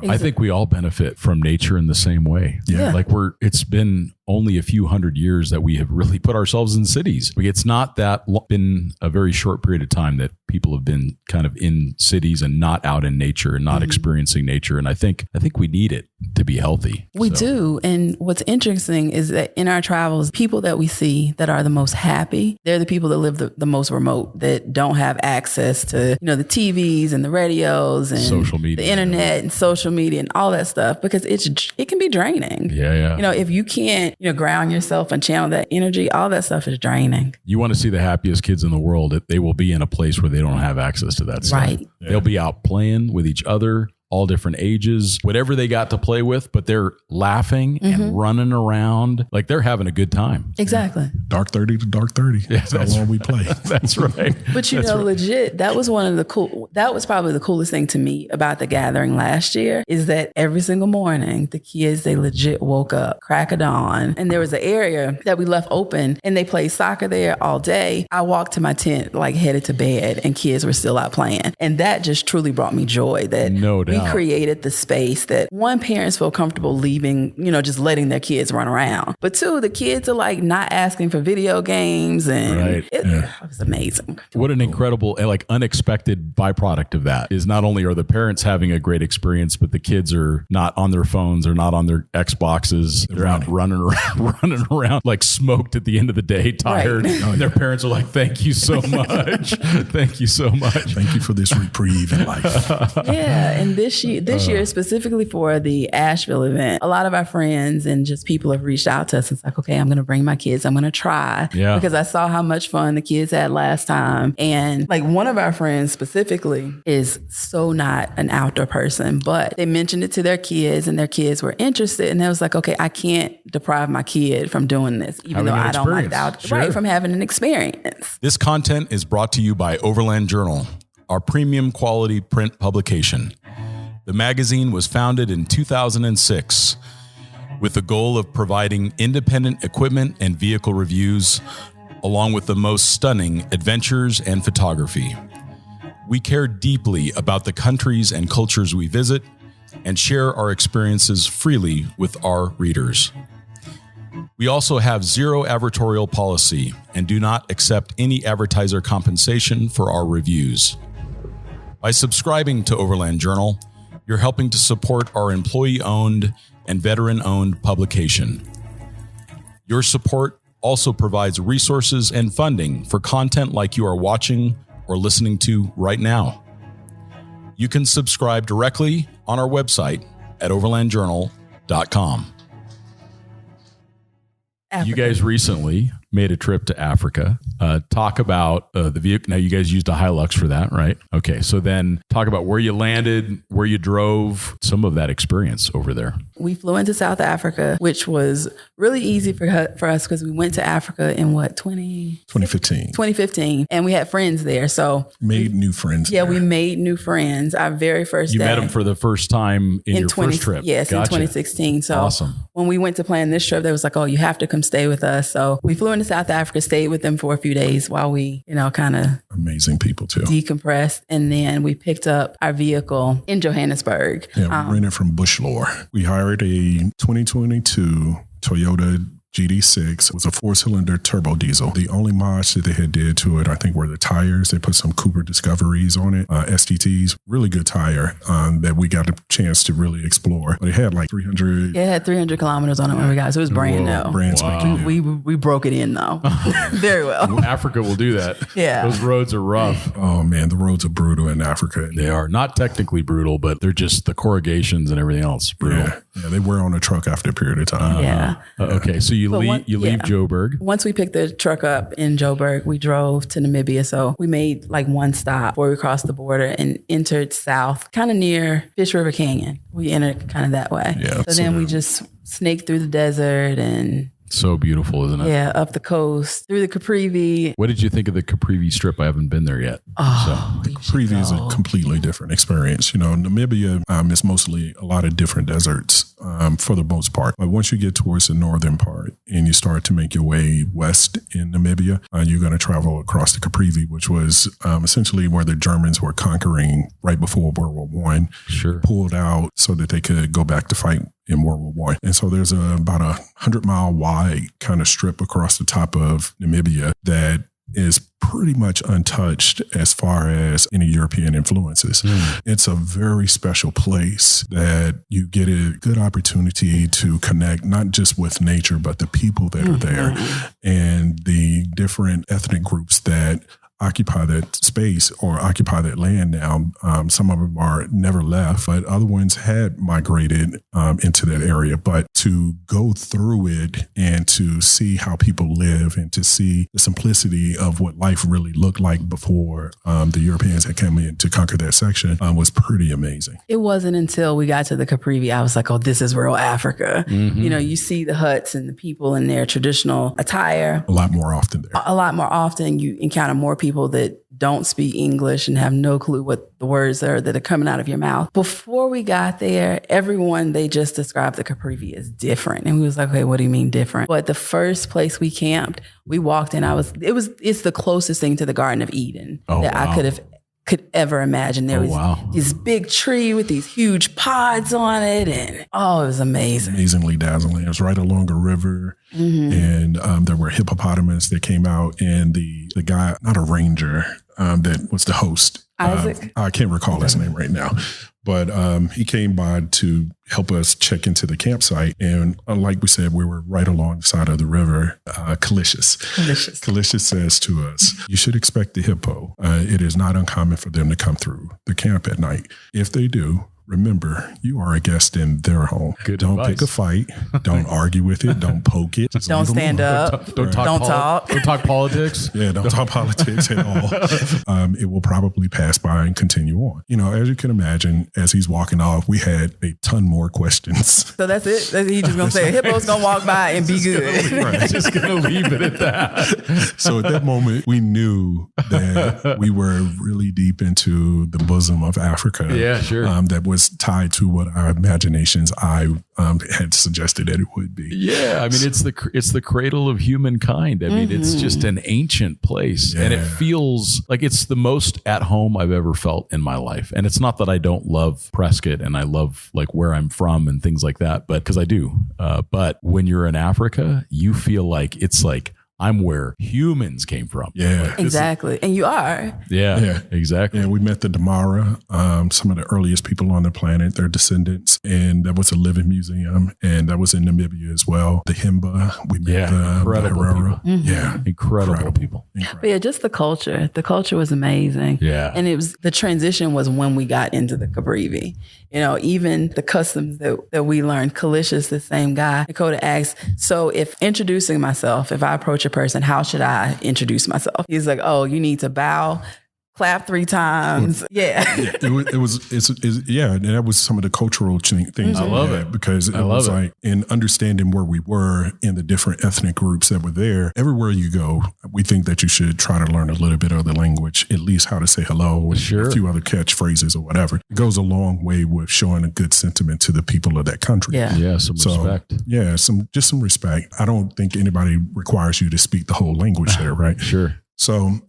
I think we all benefit from nature in the same way. Yeah. Like it's been only a few hundred years that we have really put ourselves in cities. It's not been a very short period of time that people have been kind of in cities and not out in nature and not experiencing nature. And I think we need it to be healthy. We do. And what's interesting is that in our travels, people that we see that are the most happy, they're the people that live the most remote, that don't have access to, the TVs and the radios and social media, the internet and social media and all that stuff, because it can be draining. Yeah. If you can't, ground yourself and channel that energy, all that stuff is draining. You want to see the happiest kids in the world, they will be in a place where they don't have access to that stuff. Right. Yeah. They'll be out playing with each other, all different ages, whatever they got to play with, but they're laughing and running around like they're having a good time. Exactly. Dark 30 to dark 30. Yeah, that's how long we play. That's right. But legit, that was probably the coolest thing to me about the gathering last year, is that every single morning, the kids, they legit woke up, crack of dawn, and there was an area that we left open and they played soccer there all day. I walked to my tent, headed to bed, and kids were still out playing. And that just truly brought me joy that we created the space that, one, parents feel comfortable leaving, just letting their kids run around. But two, the kids are not asking for video games, and it was amazing. What an incredible, unexpected byproduct of that is not only are the parents having a great experience, but the kids are not on their phones or not on their Xboxes. They're out running around like smoked at the end of the day, tired. Right. And their parents are like, thank you so much. Thank you so much. Thank you for this reprieve in life. Yeah. And this year, specifically for the Asheville event, a lot of our friends and just people have reached out to us. It's like, okay, I'm going to bring my kids. I'm going to try. Yeah. Because I saw how much fun the kids had last time. And one of our friends specifically is so not an outdoor person, but they mentioned it to their kids and their kids were interested. And they was like, okay, I can't deprive my kid from doing this, even though I don't like the outdoor, right, from having an experience. This content is brought to you by Overland Journal, our premium quality print publication. The magazine was founded in 2006 with the goal of providing independent equipment and vehicle reviews, along with the most stunning adventures and photography. We care deeply about the countries and cultures we visit and share our experiences freely with our readers. We also have zero advertorial policy and do not accept any advertiser compensation for our reviews. By subscribing to Overland Journal, you're helping to support our employee-owned and veteran-owned publication. Your support also provides resources and funding for content like you are watching or listening to right now. You can subscribe directly on our website at overlandjournal.com. Africa. You guys recently made a trip to Africa. Talk about the vehicle. Now, you guys used a Hilux for that, right? Okay. So then talk about where you landed, where you drove, some of that experience over there. We flew into South Africa, which was really easy for us because we went to Africa in 2015. And we had friends there. So made new friends. Yeah, we made new friends. Our very first day. You met them for the first time in your first trip. Yes, gotcha. In 2016. So awesome. When we went to plan this trip, they was like, oh, you have to come stay with us. So we flew into South Africa, stayed with them for a few days while we, kind of amazing people too, decompressed. And then we picked up our vehicle in Johannesburg. Yeah, we rented from Bushlore. We hired a 2022 Toyota GD6. It was a 4-cylinder turbo diesel. The only mods that they had did to it, I think, were the tires. They put some Cooper Discoveries on it, STTs. Really good tire that we got a chance to really explore. But it had like 300. Yeah, it had 300 kilometers on it when we got it. So it was brand new. Brand spanking new. We broke it in though. Very well. Africa will do that. Yeah. Those roads are rough. Oh man, the roads are brutal in Africa. They are not technically brutal, but they're just the corrugations and everything else brutal. Yeah, they wear on a truck after a period of time. Yeah. Okay, so you leave Joburg. Once we picked the truck up in Joburg, we drove to Namibia. So we made like one stop before we crossed the border and entered south, kind of near Fish River Canyon. We entered kind of that way. Yeah, so then we just snaked through the desert and so beautiful, isn't it? Yeah, up the coast, through the Caprivi. What did you think of the Caprivi Strip? I haven't been there yet. Oh, the Caprivi is a completely different experience. You know, Namibia is mostly a lot of different deserts for the most part. But once you get towards the northern part and you start to make your way west in Namibia, you're going to travel across the Caprivi, which was essentially where the Germans were conquering right before World War I. Sure. Pulled out so that they could go back to fight in World War I. And so there's about 100-mile wide kind of strip across the top of Namibia that is pretty much untouched as far as any European influences. It's a very special place that you get a good opportunity to connect not just with nature, but the people that are there and the different ethnic groups that occupy that space or occupy that land now. Some of them are never left, but other ones had migrated into that area. But to go through it and to see how people live and to see the simplicity of what life really looked like before the Europeans had come in to conquer that section was pretty amazing. It wasn't until we got to the Caprivi, I was like, oh, this is real Africa. You know, you see the huts and the people in their traditional attire. A lot more often there. A lot more often. You encounter more people that don't speak English and have no clue what the words are that are coming out of your mouth. Before we got there, everyone, they just described the Caprivi as different. And we was like, okay, what do you mean different? But the first place we camped, we walked in, it's the closest thing to the Garden of Eden I could ever imagine. There was this big tree with these huge pods on it. And it was amazing. Amazingly dazzling. It was right along a river. And there were hippopotamus that came out. And the guy, not a ranger, that was the host. Isaac? I can't recall his name right now. But he came by to help us check into the campsite. And like we said, we were right alongside of the river. Calicious says to us, you should expect the hippo. It is not uncommon for them to come through the camp at night. If they do, remember, you are a guest in their home. Don't pick a fight. Don't argue with it. Don't poke it. Don't stand up. Don't talk. Don't talk politics. Yeah, don't talk politics at all. It will probably pass by and continue on. You know, as you can imagine, as he's walking off, we had a ton more questions. So that's it? He's just going to say, hippo's going to walk by and be good. Right. Just going to leave it at that. So at that moment, we knew that we were really deep into the bosom of Africa. Yeah, sure. That was tied to what our imaginations had suggested that it would be. Yeah, I mean it's the cradle of humankind. I mean it's just an ancient place, and it feels like it's the most at home I've ever felt in my life. And it's not that I don't love Prescott and I love like where I'm from and things like that, but because I do. But when you're in Africa, you feel like it's like I'm where humans came from. Yeah. Like, exactly. And you are. Yeah, exactly. And we met the Damara, some of the earliest people on the planet, their descendants. And that was a living museum. And that was in Namibia as well. The Himba, we met the Herero. Yeah. Incredible people. But yeah, just the culture. The culture was amazing. Yeah. And it was, the transition was when we got into the Caprivi. You know, even the customs that we learned. Calicious, the same guy. Dakota asked, so if introducing myself, if I approach a person, how should I introduce myself? He's like, oh, you need to bow, clap 3 times. Yeah. And that was some of the cultural things. I love it. Because it was like in understanding where we were in the different ethnic groups that were there, everywhere you go, we think that you should try to learn a little bit of the language, at least how to say hello, and a few other catchphrases or whatever. It goes a long way with showing a good sentiment to the people of that country. Yeah, some respect. Yeah, some respect. I don't think anybody requires you to speak the whole language there, right? Sure. So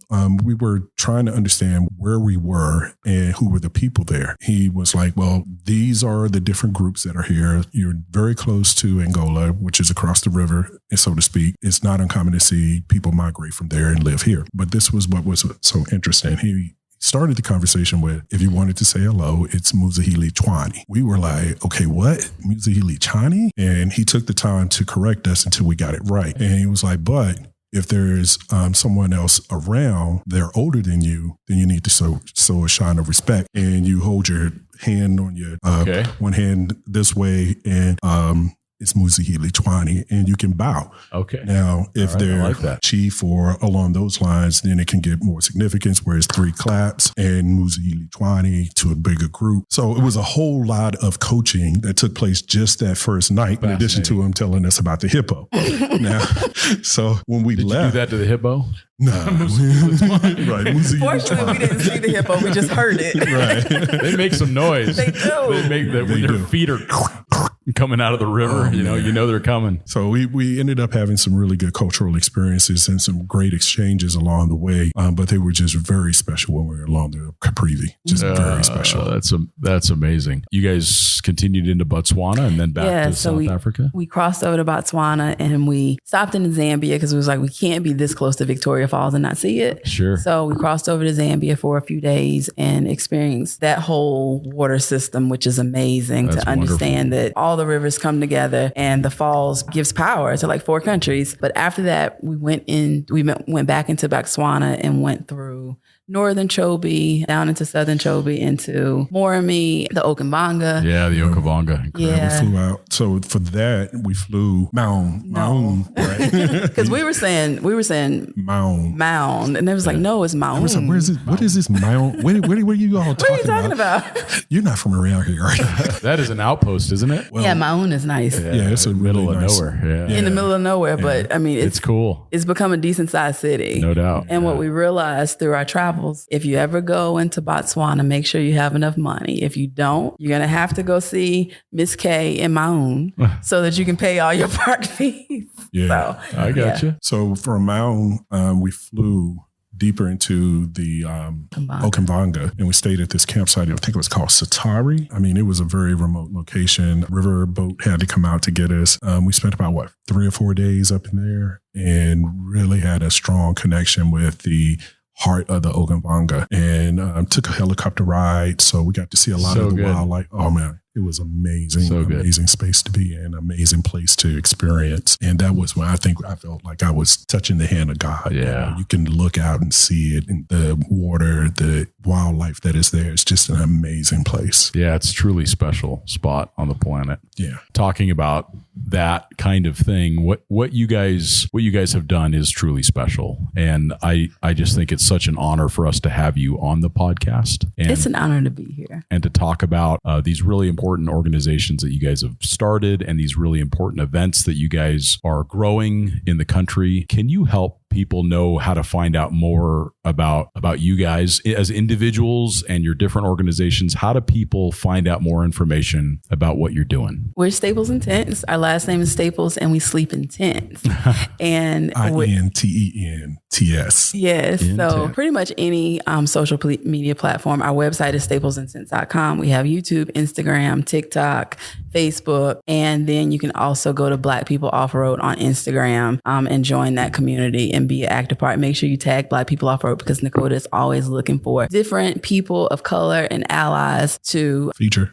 we were trying to understand where we were and who were the people there. He was like, well, these are the different groups that are here. You're very close to Angola, which is across the river, so to speak. It's not uncommon to see people migrate from there and live here. But this was what was so interesting. He started the conversation with, if you wanted to say hello, it's Muzahili Chwani. We were like, okay, what? Muzahili Chwani? And he took the time to correct us until we got it right. And he was like, but if there's someone else around, they're older than you, then you need to show a sign of respect. And you hold your hand on your one hand this way, and it's Muzahili Chwani, and you can bow. Okay. Now, if they're like chief or along those lines, then it can get more significance, where it's 3 claps and Muzahili Chwani to a bigger group. So it was a whole lot of coaching that took place just that first night, in addition to him telling us about the hippo. Now, so when we Did left. you do that to the hippo? No. Right. Fortunately, we didn't see the hippo. We just heard it. Right. They make some noise. They do. They make that when their feet are coming out of the river. You know they're coming. So we ended up having some really good cultural experiences and some great exchanges along the way. But they were just very special when we were along the Caprivi. Just very special. That's amazing. You guys continued into Botswana and then back to South Africa? We crossed over to Botswana and we stopped in Zambia because it was like, we can't be this close to Victoria Falls and not see it. Sure. So we crossed over to Zambia for a few days and experienced that whole water system, which is amazing. That's to understand wonderful. that all the rivers come together and the falls gives power to like 4 countries. But after that, we went back into Botswana and went through northern Chobe, down into southern Chobe, into Moremi, the Okambanga. Yeah, the Okavango. Yeah. We flew out. So for that, we flew Mound, right? Because we were saying Mound, and they was like, no, it's Mound. I was like, what is this Mound? Where you all talking about? What are you talking about? You're not from around here, are you? That is an outpost, isn't it? Well, yeah, Mound is nice. Yeah, it's a middle really of nice, nowhere. In the middle of nowhere, but I mean, it's cool. It's become a decent sized city. No doubt. And what we realized through our travels, if you ever go into Botswana, make sure you have enough money. If you don't, you're going to have to go see Miss K in Maun so that you can pay all your park fees. Yeah, so, I got you. So from Maun, we flew deeper into the Okambanga, and we stayed at this campsite. I think it was called Satari. I mean, it was a very remote location. River boat had to come out to get us. We spent about 3 or 4 days up in there and really had a strong connection with the heart of the Okambanga, and took a helicopter ride. So we got to see a lot of the wildlife. Oh man, it was amazing. Amazing space to be in, amazing place to experience. And that was when I felt like I was touching the hand of God. Yeah. You can look out and see it, and the water, the wildlife that is there. It's just an amazing place. Yeah, it's truly special spot on the planet. Yeah. Talking about that kind of thing, what you guys have done is truly special. And I just think it's such an honor for us to have you on the podcast. And it's an honor to be here. And to talk about these really important organizations that you guys have started and these really important events that you guys are growing in the country. Can you help people know how to find out more about you guys as individuals and your different organizations? How do people find out more information about what you're doing? We're Staples and Tents. Our last name is Staples, and we sleep in tents. And INTENTS. Yes. So pretty much any social media platform. Our website is staplesandtents.com. We have YouTube, Instagram, TikTok, Facebook, and then you can also go to Black People Off-Road on Instagram and join that community and be an active part. Make sure you tag Black People Off-Road, because Nakota is always looking for different people of color and allies to feature.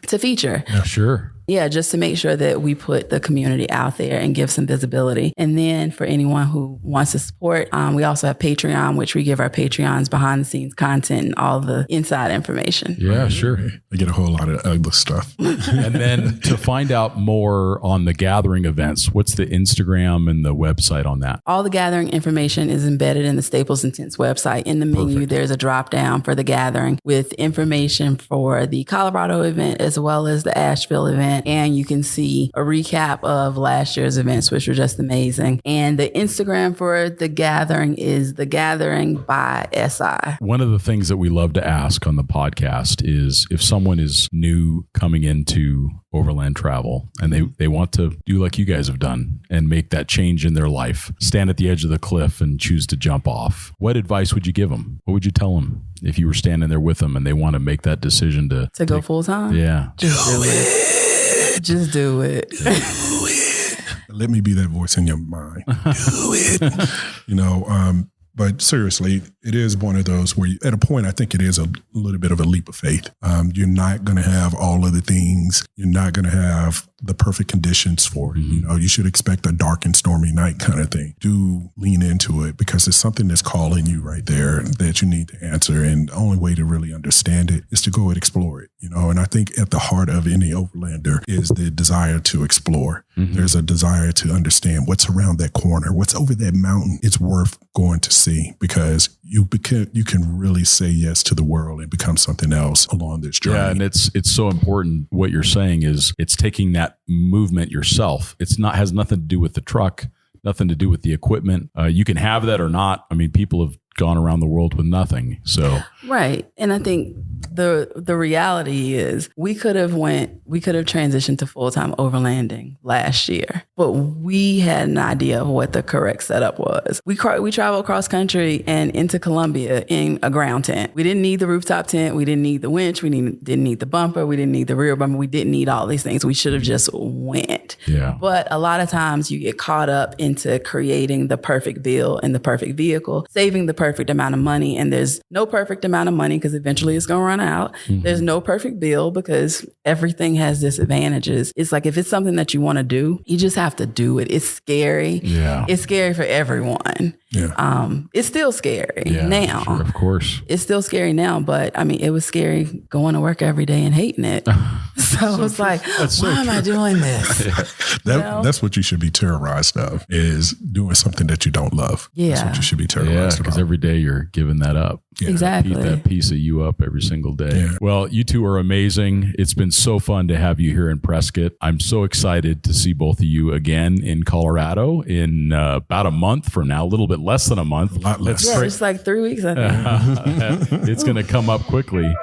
Yeah, sure. Yeah, just to make sure that we put the community out there and give some visibility. And then for anyone who wants to support, we also have Patreon, which we give our Patreons behind the scenes content and all the inside information. Yeah, sure. They get a whole lot of other stuff. And then to find out more on the gathering events, what's the Instagram and the website on that? All the gathering information is embedded in the Staples and Tents website. In the menu, there's a drop down for the gathering with information for the Colorado event as well as the Asheville event. event, and you can see a recap of last year's events, which were just amazing. And the Instagram for the gathering is The Gathering by SI. One of the things that we love to ask on the podcast is if someone is new coming into overland travel and they want to do like you guys have done and make that change in their life, stand at the edge of the cliff and choose to jump off, what advice would you give them? What would you tell them if you were standing there with them and they want to make that decision to go full time? Yeah. Just do it. Just do it. Do it. Let me be that voice in your mind. Do it. But seriously, it is one of those where at a point, I think it is a little bit of a leap of faith. You're not going to have all of the things. You're not going to have the perfect conditions for it. Mm-hmm. You should expect a dark and stormy night kind of thing. Do lean into it because it's something that's calling you right there that you need to answer. And the only way to really understand it is to go and explore it, And I think at the heart of any overlander is the desire to explore. Mm-hmm. There's a desire to understand what's around that corner, what's over that mountain. It's worth going to see because you can really say yes to the world and become something else along this journey. Yeah, and it's so important. What you're saying is it's taking that movement yourself. Has nothing to do with the truck, nothing to do with the equipment. You can have that or not. I mean, people have gone around the world with nothing. So right. And I think the reality is we could have transitioned to full-time overlanding last year, but we had an idea of what the correct setup was. We traveled cross country and into Colombia in a ground tent. We didn't need the rooftop tent. We didn't need the winch. We didn't need the bumper. We didn't need the rear bumper. We didn't need all these things. We should have just went. Yeah. But a lot of times you get caught up into creating the perfect build and the perfect vehicle, saving the perfect amount of money. And there's no perfect amount of money because eventually it's going to run out. Mm-hmm. There's no perfect build because everything has disadvantages. It's like if it's something that you want to do, you just have to do it. It's scary. Yeah. It's scary for everyone. Yeah. It's still scary now. Sure, of course. It's still scary now, but I mean, it was scary going to work every day and hating it. So it's like, why am I doing this? That's what you should be terrorized of, is doing something that you don't love. Yeah. That's what you should be terrorized because about. every day you're giving that up. Yeah. Exactly. Beat that piece of you up every single day. Yeah. Well, you two are amazing. It's been so fun to have you here in Prescott. I'm so excited to see both of you again in Colorado in about a month from now, a little bit less than a month. A lot less. Yeah, it's like 3 weeks, I think. It's going to come up quickly.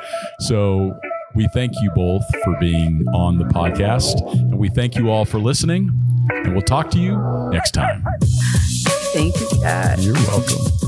So we thank you both for being on the podcast, and we thank you all for listening, and we'll talk to you next time. Thank you, guys. You're welcome.